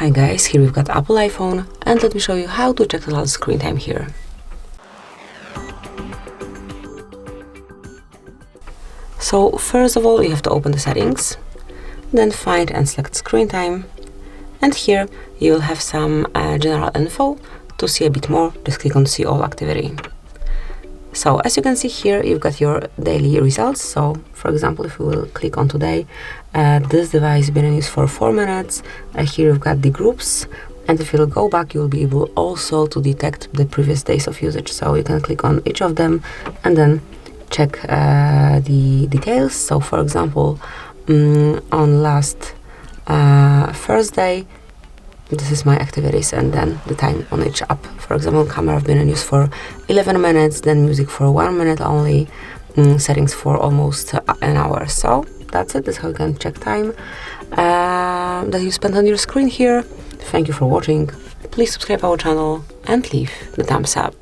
Hi guys, here we've got Apple iPhone, and let me show you how to check the last screen time here. So first of all, you have to open the settings, then find and select screen time, and here you will have some general info. To see a bit more, just click on see all activity. So as you can see here, you've got your daily results. So for example, if we will click on today, this device has been in use for 4 minutes. Here you've got the groups, and if you'll go back, you'll be able also to detect the previous days of usage. So you can click on each of them and then check the details. So for example, on last Thursday, this is my activities and then the time on each app. For example, camera have been in use for 11 minutes, then music for 1 minute only, settings for almost an hour. So that's it. That's how you can check time that you spent on your screen here. Thank you for watching. Please subscribe our channel and leave the thumbs up.